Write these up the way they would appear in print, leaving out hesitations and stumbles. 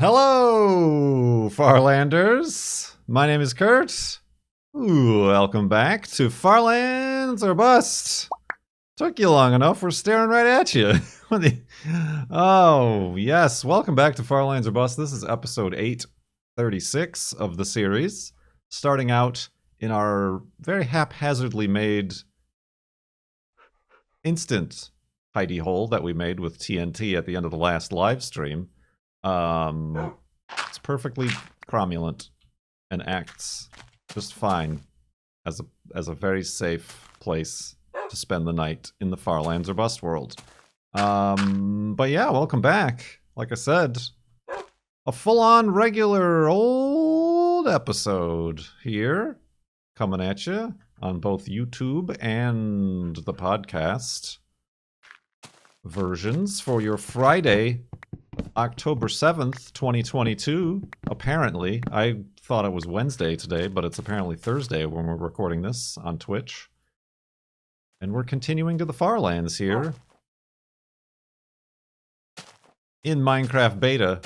Hello, Farlanders. My name is Kurt. Welcome back to Farlands or Bust. Took you long enough. We're staring right at you. Oh, yes. Welcome back to Farlands or Bust. This is episode 836 of the series. Starting out in our very haphazardly made instant hidey hole that we made with TNT at the end of the last live stream. It's perfectly cromulent and acts just fine as a very safe place to spend the night in the Farlands or Bust world. But yeah, welcome back. Like I said, a full-on regular old episode here coming at you on both YouTube and the podcast versions for your Friday, October 7th, 2022. Apparently, I thought it was Wednesday today, but it's apparently Thursday when we're recording this on Twitch. And we're continuing to the Farlands here in Minecraft Beta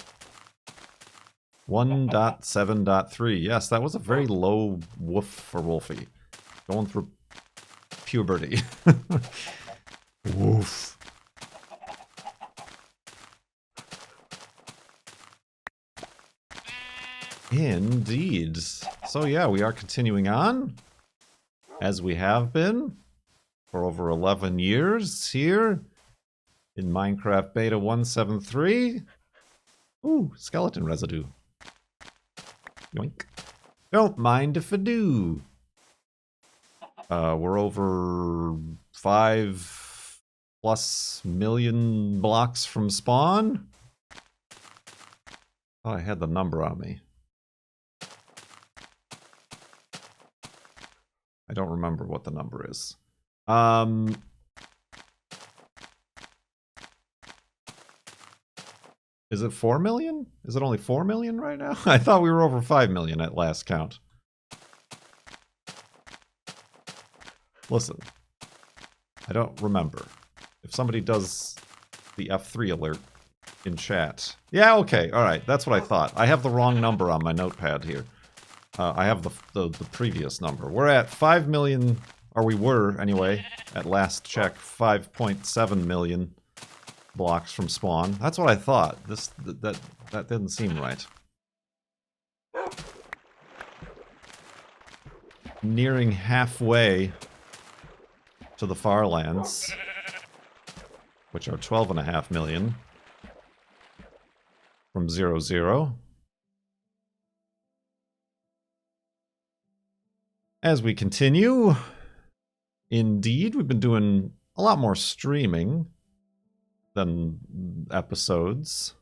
1.7.3. Yes, that was a very low woof for Wolfie. Going through puberty. Woof. Indeed. So yeah, we are continuing on, as we have been, for over 11 years here in Minecraft Beta 1.7.3. Ooh, skeleton residue. Yoink. Don't mind if I do. We're over 5+ million blocks from spawn. Oh, I had the number on me. I don't remember what the number is. Is it 4 million? Is it only 4 million right now? I thought we were over 5 million at last count. Listen, I don't remember. If somebody does the F3 alert in chat. Yeah, okay, alright, that's what I thought. I have the wrong number on my notepad here. I have the previous number. We're at 5 million, or we were anyway, at last check, 5.7 million blocks from spawn. That's what I thought. That didn't seem right. Nearing halfway to the Farlands, which are 12.5 million from 0, 0. As we continue, indeed, we've been doing a lot more streaming than episodes.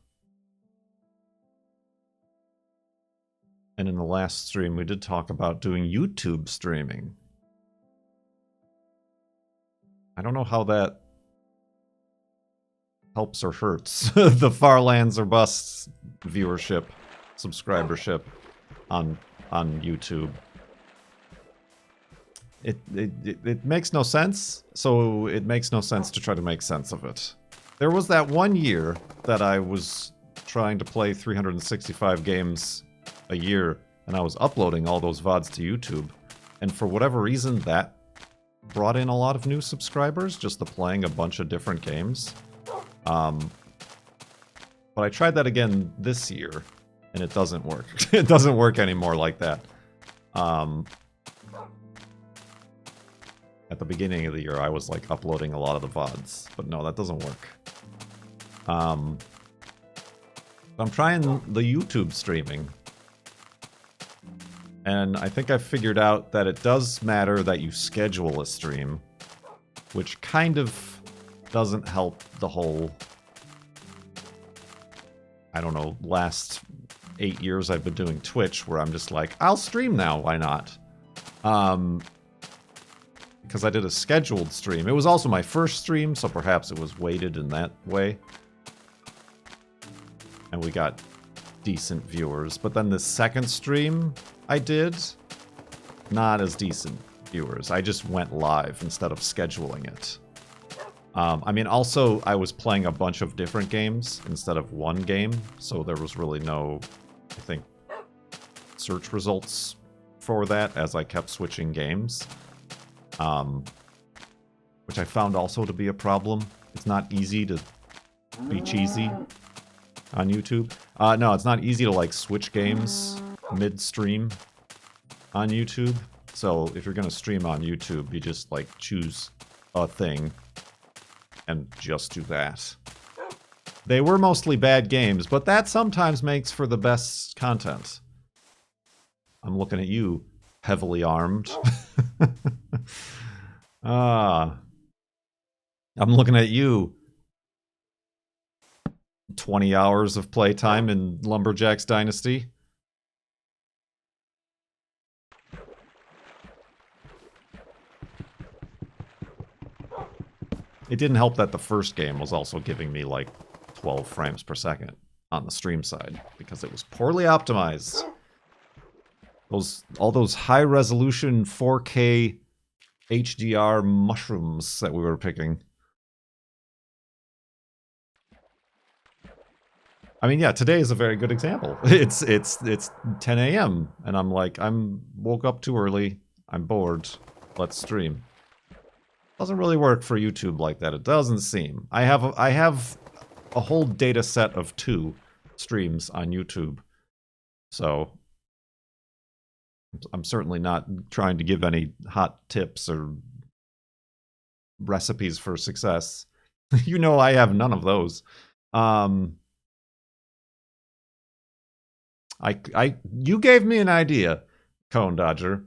And in the last stream, we did talk about doing YouTube streaming. I don't know how that helps or hurts the Farlands or Bust viewership, subscribership on YouTube. It makes no sense, so it makes no sense to try to make sense of it. There was that one year that I was trying to play 365 games a year, and I was uploading all those VODs to YouTube, and for whatever reason that brought in a lot of new subscribers, just the playing a bunch of different games. But I tried that again this year, and it doesn't work. It doesn't work anymore like that. At the beginning of the year, I was like uploading a lot of the VODs, but no, that doesn't work. I'm trying the YouTube streaming, and I think I figured out that it does matter that you schedule a stream, which kind of doesn't help the whole, I don't know, last 8 years I've been doing Twitch, where I'm just like, I'll stream now, why not? Because I did a scheduled stream. It was also my first stream, so perhaps it was weighted in that way. And we got decent viewers. But then the second stream I did, not as decent viewers. I just went live instead of scheduling it. I mean, also, I was playing a bunch of different games instead of one game, so there was really no, I think, search results for that as I kept switching games. Which I found also to be a problem. It's not easy to be cheesy on YouTube. No, it's not easy to like switch games mid-stream on YouTube. So if you're gonna stream on YouTube, you just like choose a thing and just do that. They were mostly bad games, but that sometimes makes for the best content. I'm looking at you, heavily armed. I'm looking at you. 20 hours of playtime in Lumberjacks Dynasty. It didn't help that the first game was also giving me like 12 frames per second on the stream side because it was poorly optimized. All those high resolution 4K HDR mushrooms that we were picking. I mean, yeah, today is a very good example. It's 10 a.m. and I'm like, woke up too early. I'm bored. Let's stream. Doesn't really work for YouTube like that. It doesn't seem. I have a whole data set of 2 streams on YouTube, so I'm certainly not trying to give any hot tips or recipes for success. You know, I have none of those. You gave me an idea, Cone Dodger.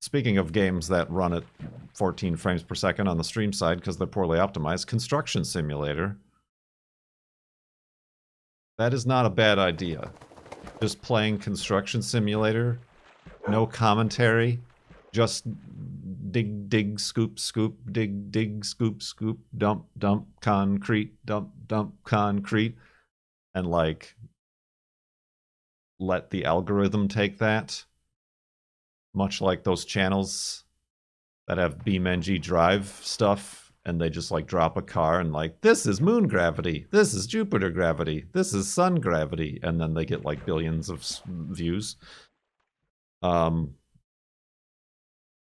Speaking of games that run at 14 frames per second on the stream side because they're poorly optimized, Construction Simulator. That is not a bad idea. Just playing Construction Simulator, no commentary, just dig, dig, scoop, scoop, dig, dig, scoop, scoop, dump, dump, concrete, dump, dump, concrete, and like let the algorithm take that. Much like those channels that have BeamNG Drive stuff, and they just like drop a car and like, this is moon gravity, this is Jupiter gravity, this is sun gravity, and then they get like billions of views. I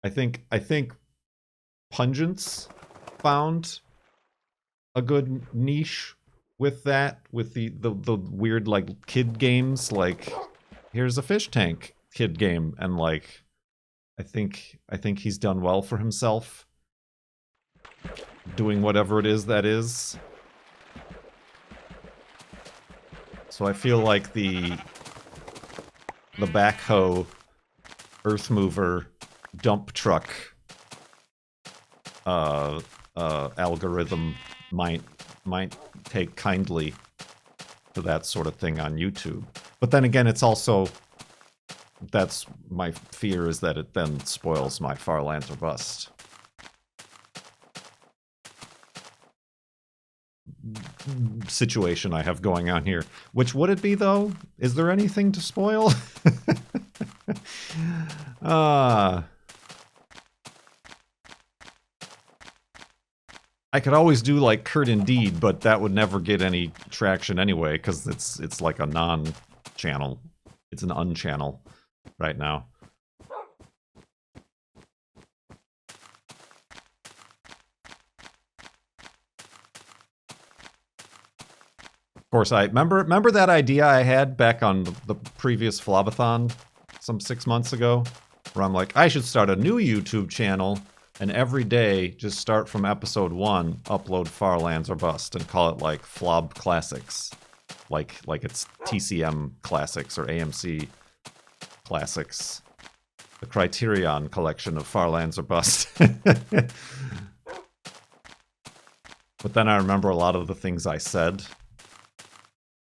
think Pungence found a good niche with that, with the weird like kid games, like here's a fish tank kid game, and like I think he's done well for himself doing whatever it is that is. So I feel like the backhoe, earth mover, dump truck algorithm might take kindly to that sort of thing on YouTube. But then again, it's also, that's my fear, is that it then spoils my Farlands or Bust situation I have going on here. Which would it be, though? Is there anything to spoil? I could always do like Kurt Indeed, but that would never get any traction anyway, because it's like a non-channel. It's an unchannel right now. Of course, I remember that idea I had back on the previous Flobathon some 6 months ago, where I'm like, I should start a new YouTube channel, and every day just start from episode 1, upload Farlands or Bust, and call it like Flob Classics, like it's TCM Classics or AMC Classics, the Criterion collection of Farlands or Bust. But then I remember a lot of the things I said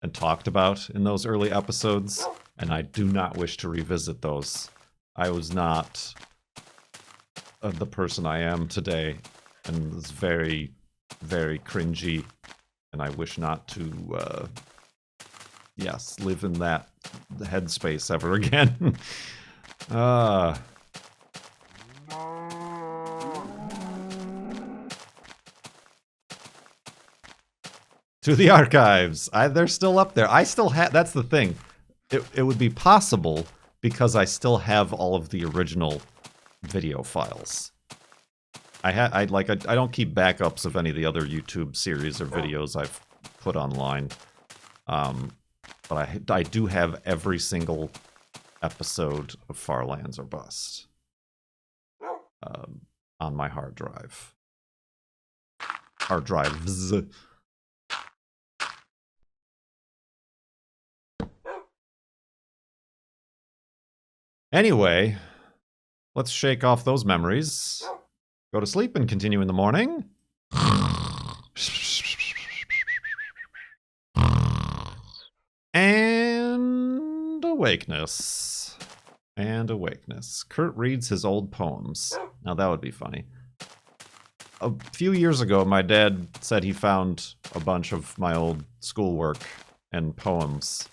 and talked about in those early episodes, and I do not wish to revisit those. I was not the person I am today, and it's very, very cringy, and I wish not to, yes, live in that headspace ever again. To the archives. They're still up there. I still have. That's the thing. It would be possible because I still have all of the original video files. I don't keep backups of any of the other YouTube series or videos I've put online. But I do have every single episode of Far Lands or Bust on my hard drive. Hard drives. Anyway, let's shake off those memories. Go to sleep and continue in the morning. And awakeness. And awakeness. Kurt reads his old poems. Now that would be funny. A few years ago, my dad said he found a bunch of my old schoolwork and poems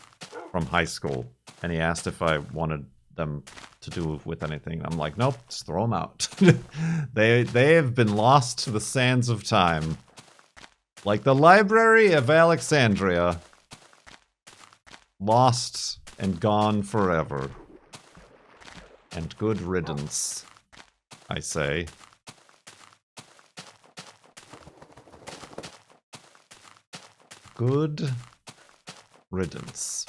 from high school. And he asked if I wanted them to do with anything. I'm like, nope, just throw them out. They have been lost to the sands of time. Like the Library of Alexandria. Lost and gone forever. And good riddance, I say. Good riddance.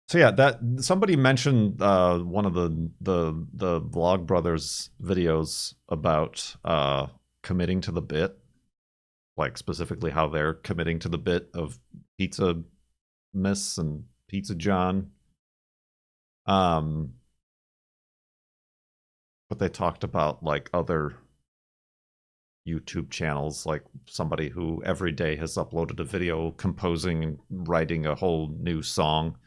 So yeah, that somebody mentioned one of the Vlog Brothers videos about committing to the bit, like specifically how they're committing to the bit of Pizza Miss and Pizza John. But they talked about like other YouTube channels, like somebody who every day has uploaded a video composing and writing a whole new song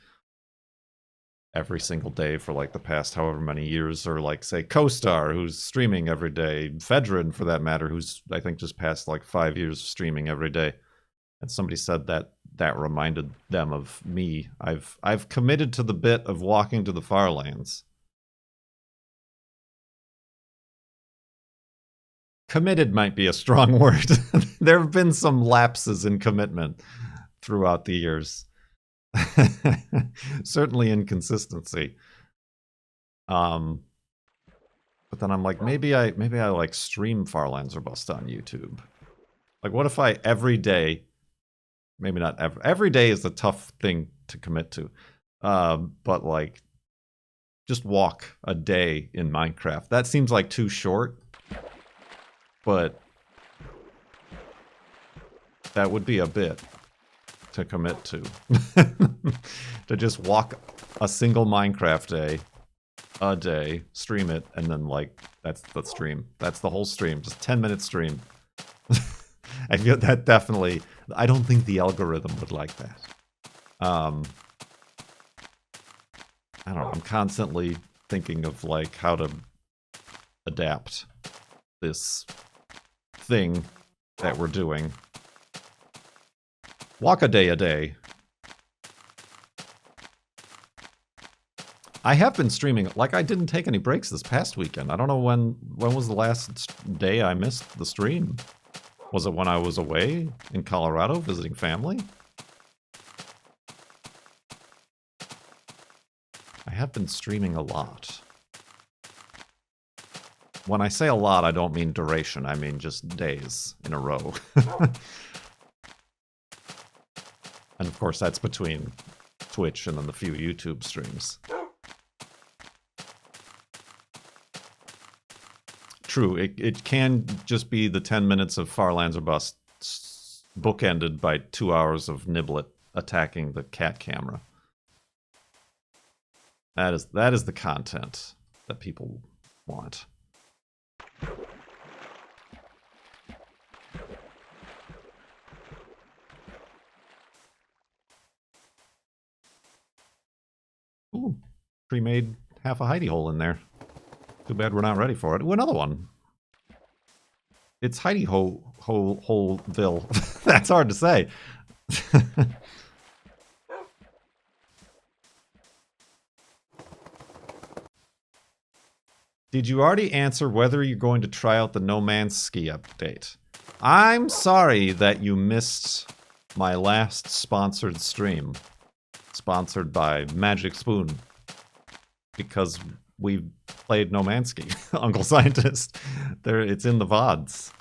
every single day for like the past however many years, or like say CoStar, who's streaming every day, Fedrin for that matter, who's I think just passed like 5 years streaming every day. And somebody said that that reminded them of me. I've committed to the bit of walking to the Far Lands. Committed might be a strong word. There have been some lapses in commitment throughout the years. Certainly inconsistency. But then I'm like, maybe I like stream Far Lands or Bust on YouTube. Like, what if I every day, maybe not every day is a tough thing to commit to, but like just walk a day in Minecraft. That seems like too short, but that would be a bit to commit to. To just walk a single Minecraft day, a day, stream it, and then like that's the stream. That's the whole stream. Just 10-minute stream. I feel that definitely. I don't think the algorithm would like that. I don't know. I'm constantly thinking of like how to adapt this thing that we're doing. Walk a day. I have been streaming, like I didn't take any breaks this past weekend. I don't know when was the last day I missed the stream. Was it when I was away in Colorado visiting family? I have been streaming a lot. When I say a lot, I don't mean duration. I mean just days in a row. And of course, that's between Twitch and then the few YouTube streams. True, it can just be the 10 minutes of Far Lands or Bust bookended by 2 hours of Niblet attacking the cat camera. That is the content that people want. Ooh, pre-made half a hidey hole in there. Too bad we're not ready for it. Ooh, another one. It's hidey holeville. That's hard to say. Did you already answer whether you're going to try out the No Man's Ski update? I'm sorry that you missed my last sponsored stream. Sponsored by Magic Spoon. Because we played No Man's Ski, Uncle Scientist. It's in the VODs.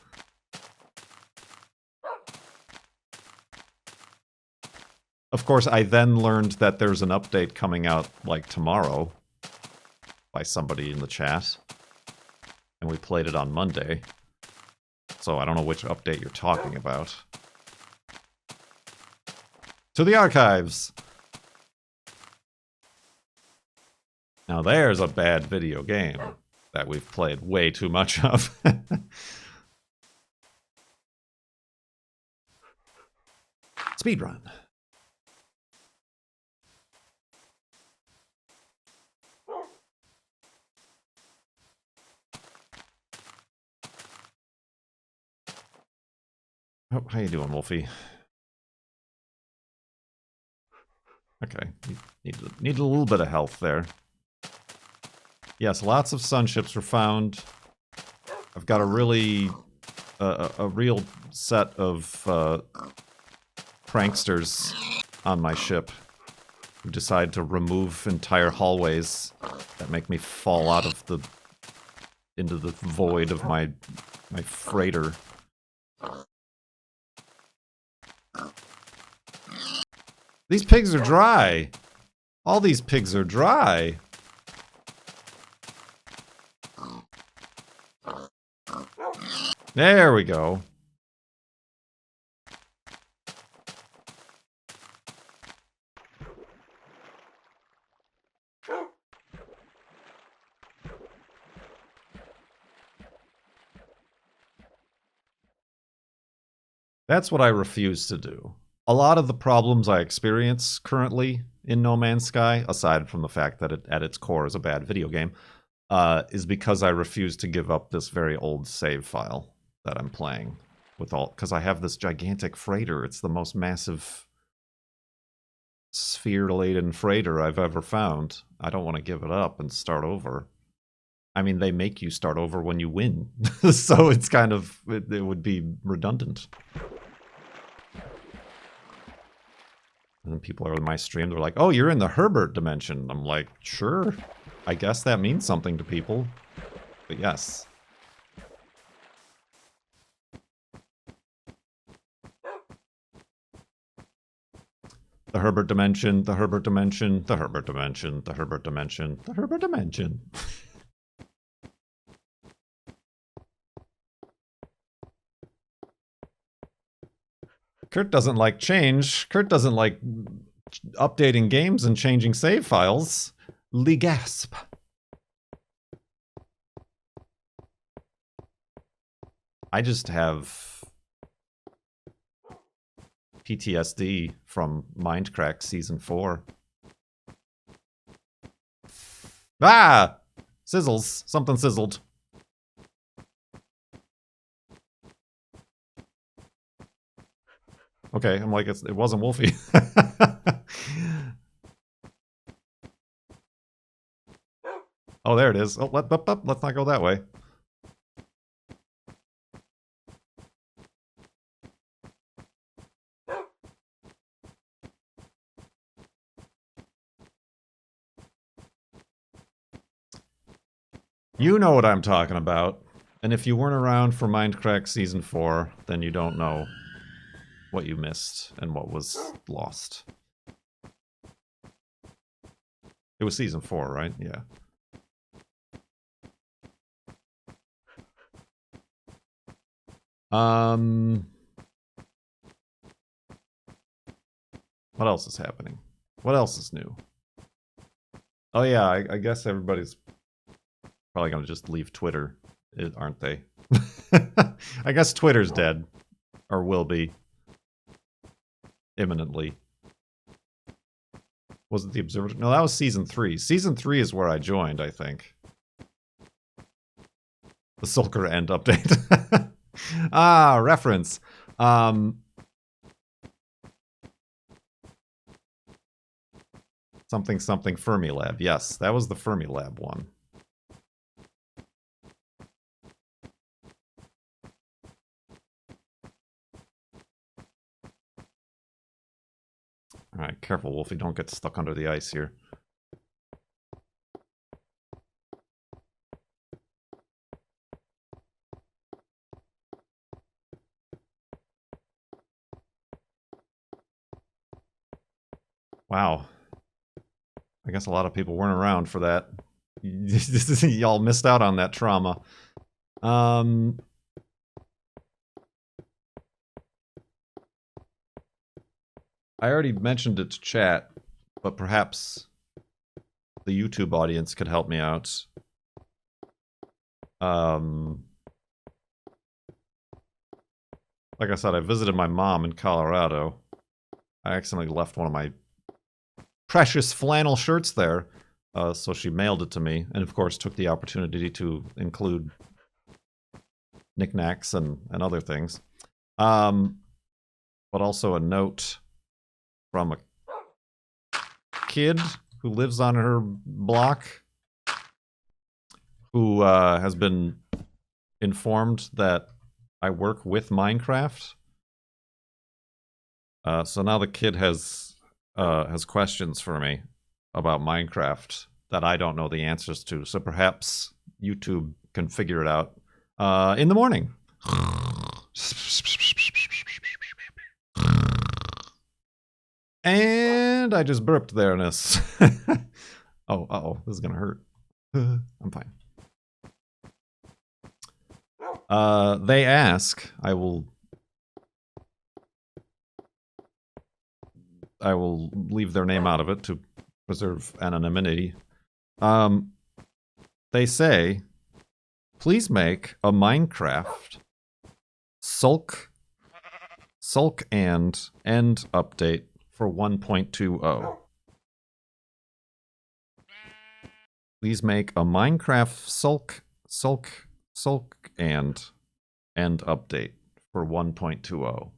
Of course, I then learned that there's an update coming out, like, tomorrow by somebody in the chat. And we played it on Monday. So I don't know which update you're talking about. To the archives! Now there's a bad video game that we've played way too much of. Speedrun. Oh, how you doing, Wolfie? Okay, need a little bit of health there. Yes, lots of sunships were found. I've got a really, a real set of pranksters on my ship who decide to remove entire hallways that make me fall out of into the void of my freighter. These pigs are dry. All these pigs are dry. There we go. That's what I refuse to do. A lot of the problems I experience currently in No Man's Sky, aside from the fact that it at its core is a bad video game, is because I refuse to give up this very old save file that I'm playing with because I have this gigantic freighter. It's the most massive sphere-laden freighter I've ever found. I don't want to give it up and start over. I mean, they make you start over when you win, so it's kind of, it would be redundant. And then people are in my stream, they're like, oh, you're in the Herbert dimension. I'm like, sure, I guess that means something to people. But yes. The Herbert dimension, the Herbert dimension, the Herbert dimension, the Herbert dimension, the Herbert dimension. Kurt doesn't like change. Kurt doesn't like updating games and changing save files. Gasp. I just have PTSD from Mindcrack Season 4. Ah! Sizzles. Something sizzled. Okay, I'm like, it wasn't Wolfie. Oh, there it is. Oh, let's not go that way. You know what I'm talking about. And if you weren't around for Mindcrack Season 4, then you don't know what you missed and what was lost. It was Season 4, right? Yeah. What else is happening? What else is new? Oh yeah, I guess everybody's probably gonna just leave Twitter, aren't they? I guess Twitter's dead. Or will be. Imminently. Was it the Observatory? No, that was Season 3. Season 3 is where I joined, I think. The Sulker End update. Ah, reference. Something something Fermilab. Yes, that was the Fermilab one. Alright, careful, Wolfie. Don't get stuck under the ice here. Wow. I guess a lot of people weren't around for that. Y'all missed out on that trauma. I already mentioned it to chat, but perhaps the YouTube audience could help me out. Like I said, I visited my mom in Colorado. I accidentally left one of my precious flannel shirts there, so she mailed it to me, and of course took the opportunity to include knickknacks and other things. But also a note from a kid who lives on her block who has been informed that I work with Minecraft. So now the kid has questions for me about Minecraft that I don't know the answers to. So perhaps YouTube can figure it out in the morning. And I just burped there-ness. Oh, uh-oh, this is gonna hurt. I'm fine. They ask, I will leave their name out of it to preserve anonymity. They say, please make a Minecraft sulk and end update for 1.20. Please make a Minecraft sulk and end update for 1.20.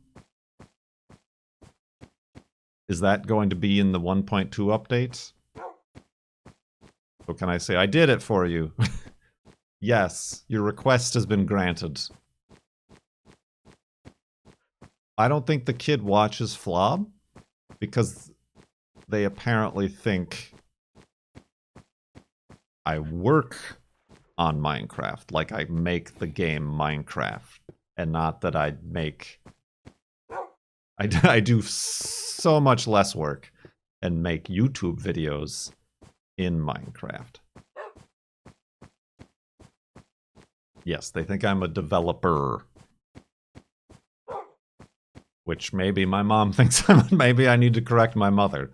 Is that going to be in the 1.2 update? So can I say, I did it for you? Yes, your request has been granted. I don't think the kid watches Flob, because they apparently think I work on Minecraft, like I make the game Minecraft, and not that I make... I do so much less work and make YouTube videos in Minecraft. Yes, they think I'm a developer. Which maybe my mom thinks maybe I need to correct my mother.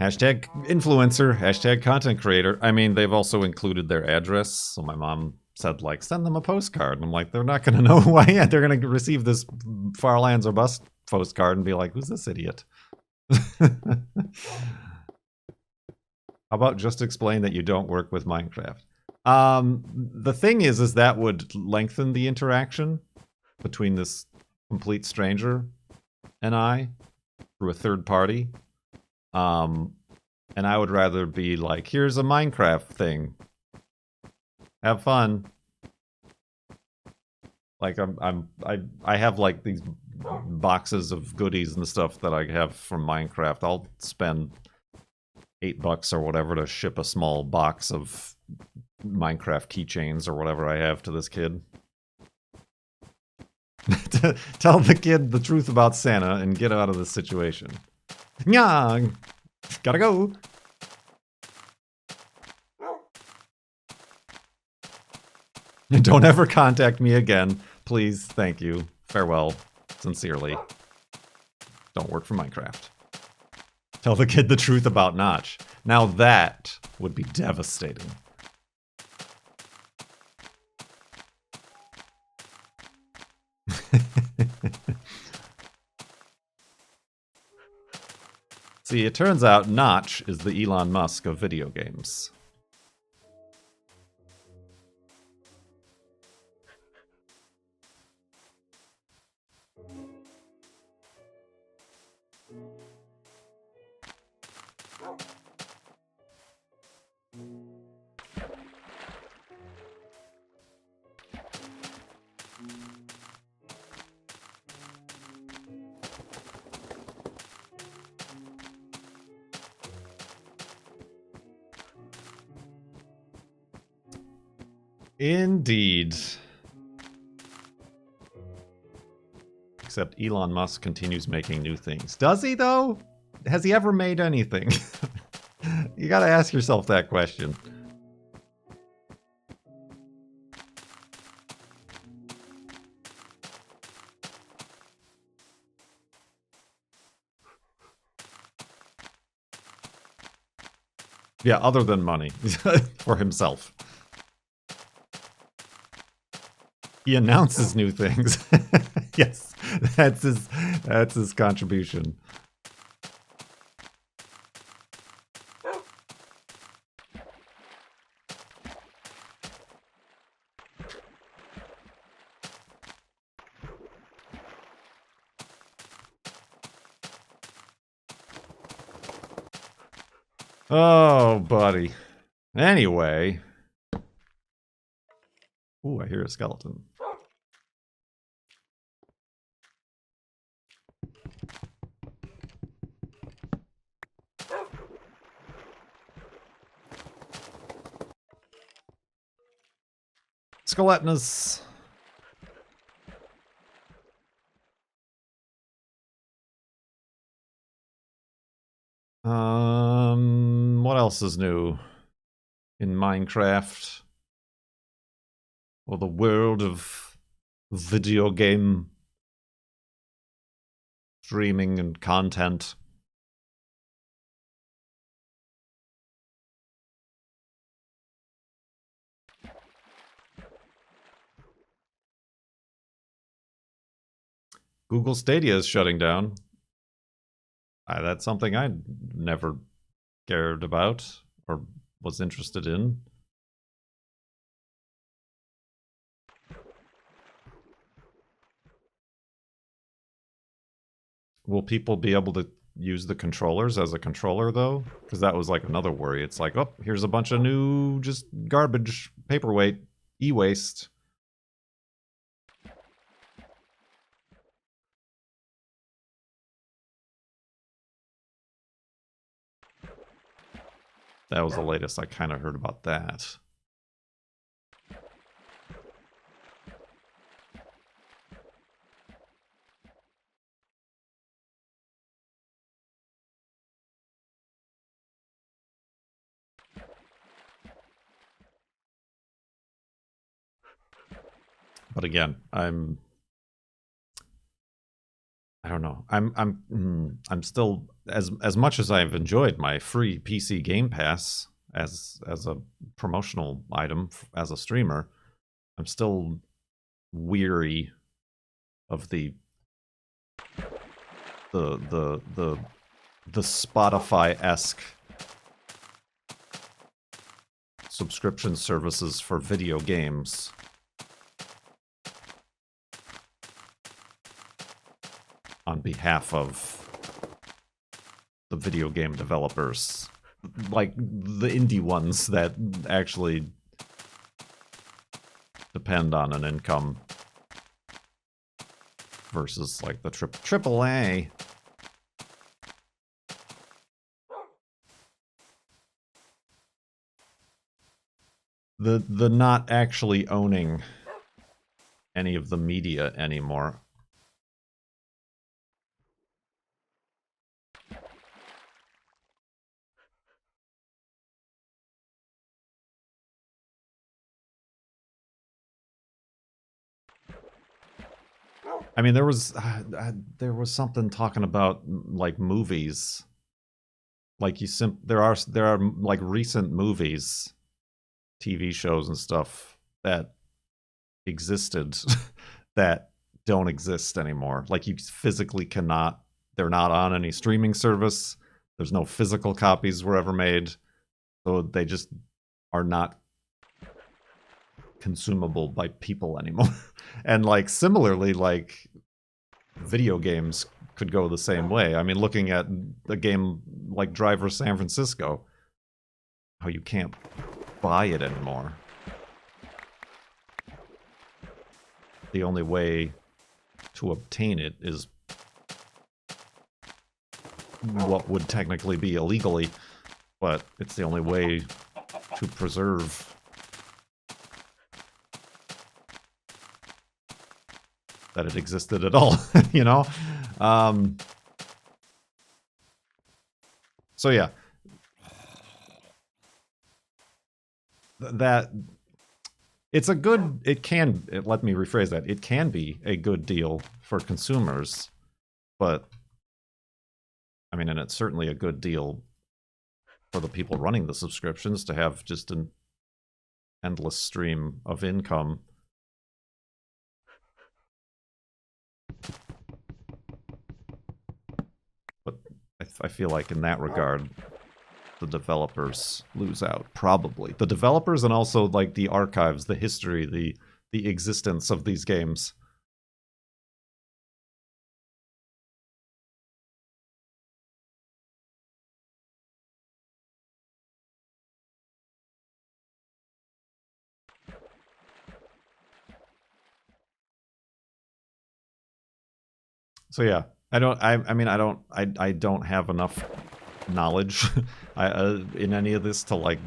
Hashtag influencer, hashtag content creator. I mean, they've also included their address, so my mom said, like, send them a postcard. And I'm like, they're not gonna know who I am. They're gonna receive this Far Lands or Bust postcard and be like, who's this idiot? How about just explain that you don't work with Minecraft? The thing is that would lengthen the interaction between this complete stranger and I through a third party. And I would rather be like, here's a Minecraft thing. Have fun. Like I have like these boxes of goodies and stuff that I have from Minecraft. I'll spend $8 or whatever to ship a small box of Minecraft keychains or whatever I have to this kid. Tell the kid the truth about Santa and get out of this situation. Nyang! Gotta go! Don't ever contact me again. Please, thank you. Farewell. Sincerely. Don't work for Minecraft. Tell the kid the truth about Notch. Now that would be devastating. See, it turns out Notch is the Elon Musk of video games. Indeed. Except Elon Musk continues making new things. Does he, though? Has he ever made anything? You gotta ask yourself that question. Yeah, other than money. For himself. He announces new things. Yes, that's his contribution. Oh, buddy. Anyway. Ooh, I hear a skeleton. Skeletnus. What else is new in Minecraft? Or the world of video game streaming and content? Google Stadia is shutting down. That's something I never cared about or was interested in. Will people be able to use the controllers as a controller, though? Because that was like another worry. It's like, oh, here's a bunch of new, just garbage, paperweight, e-waste. That was the latest I kind of heard about that. But again, I don't know. I'm still, as much as I've enjoyed my free PC Game Pass as a promotional item as a streamer, I'm still weary of the Spotify-esque subscription services for video games. On behalf of the video game developers, like the indie ones that actually depend on an income versus like the triple A. The not actually owning any of the media anymore. I mean, there was something talking about like movies, like there are like recent movies, TV shows and stuff that existed that don't exist anymore. Like you physically cannot. They're not on any streaming service. There's no physical copies were ever made, so they just are not consumable by people anymore. And like similarly, like video games could go the same way. I mean, looking at a game like Driver San Francisco, how you can't buy it anymore. The only way to obtain it is what would technically be illegally, but it's the only way to preserve that it existed at all, you know? So yeah. That it's a good, let me rephrase that. It can be a good deal for consumers, but I mean, and it's certainly a good deal for the people running the subscriptions to have just an endless stream of income. But I feel like in that regard, the developers lose out, probably. The developers and also like the archives, the history, the existence of these games. So yeah, I don't have enough knowledge in any of this to like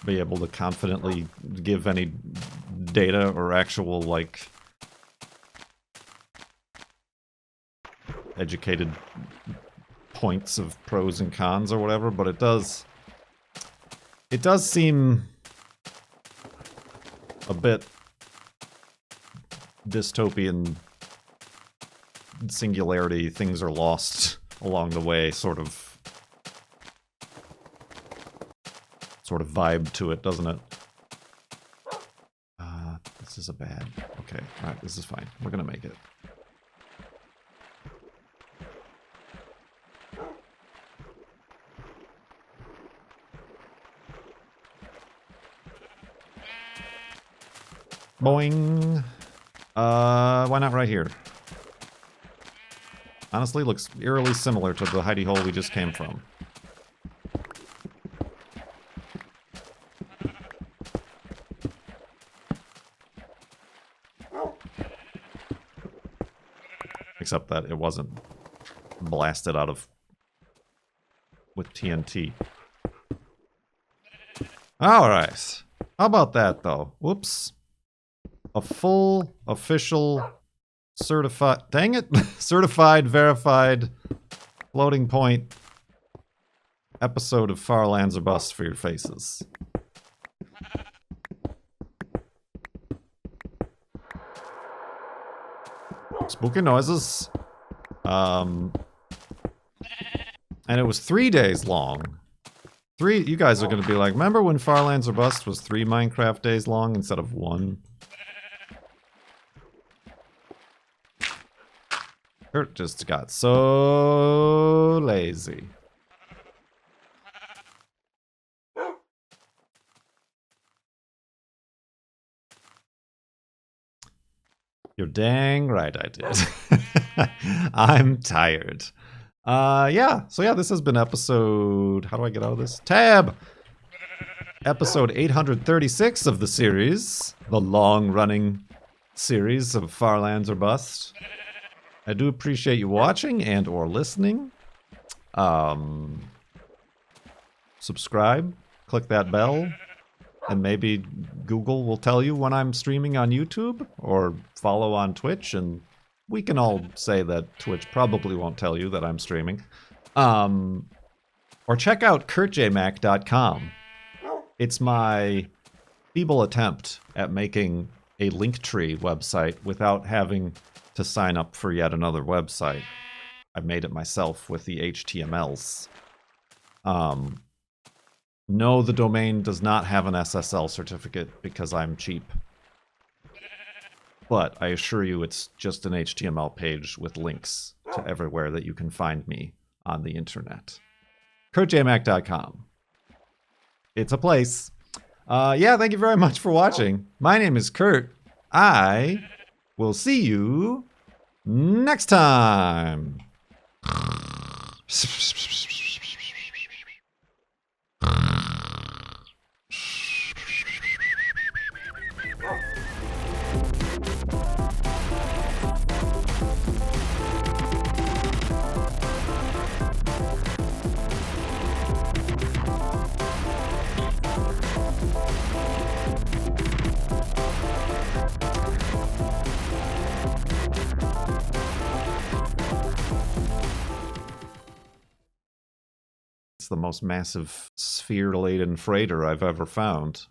be able to confidently give any data or actual like educated points of pros and cons or whatever, but it does seem a bit dystopian, singularity, things are lost along the way, sort of vibe to it, doesn't it? This is a bad. Okay, all right, this is fine. We're gonna make it. Boing. Why not right here? Honestly, looks eerily similar to the hidey hole we just came from. Except that it wasn't blasted out of with TNT. Alright. How about that, though? Whoops. A full, official, certified... Dang it! Certified, verified, floating point episode of Far Lands or Bust for your faces. Spooky noises. And it was 3 days long. You guys are gonna be like, remember when Far Lands or Bust was 3 Minecraft days long instead of 1? Kurt just got so lazy. You're dang right I did. I'm tired. Yeah. So yeah, this has been episode... How do I get out of this? Tab! Episode 836 of the series. The long-running series of Far Lands or Bust. I do appreciate you watching and or listening. Subscribe. Click that bell. And maybe Google will tell you when I'm streaming on YouTube, or follow on Twitch, and we can all say that Twitch probably won't tell you that I'm streaming. Or check out kurtjmac.com. It's my feeble attempt at making a Linktree website without having to sign up for yet another website. I made it myself with the HTMLs. No, the domain does not have an SSL certificate because I'm cheap. But I assure you it's just an HTML page with links to everywhere that you can find me on the internet. kurtjmac.com. It's a place. Yeah, thank you very much for watching. My name is Kurt. I will see you next time. It's the most massive sphere-laden freighter I've ever found.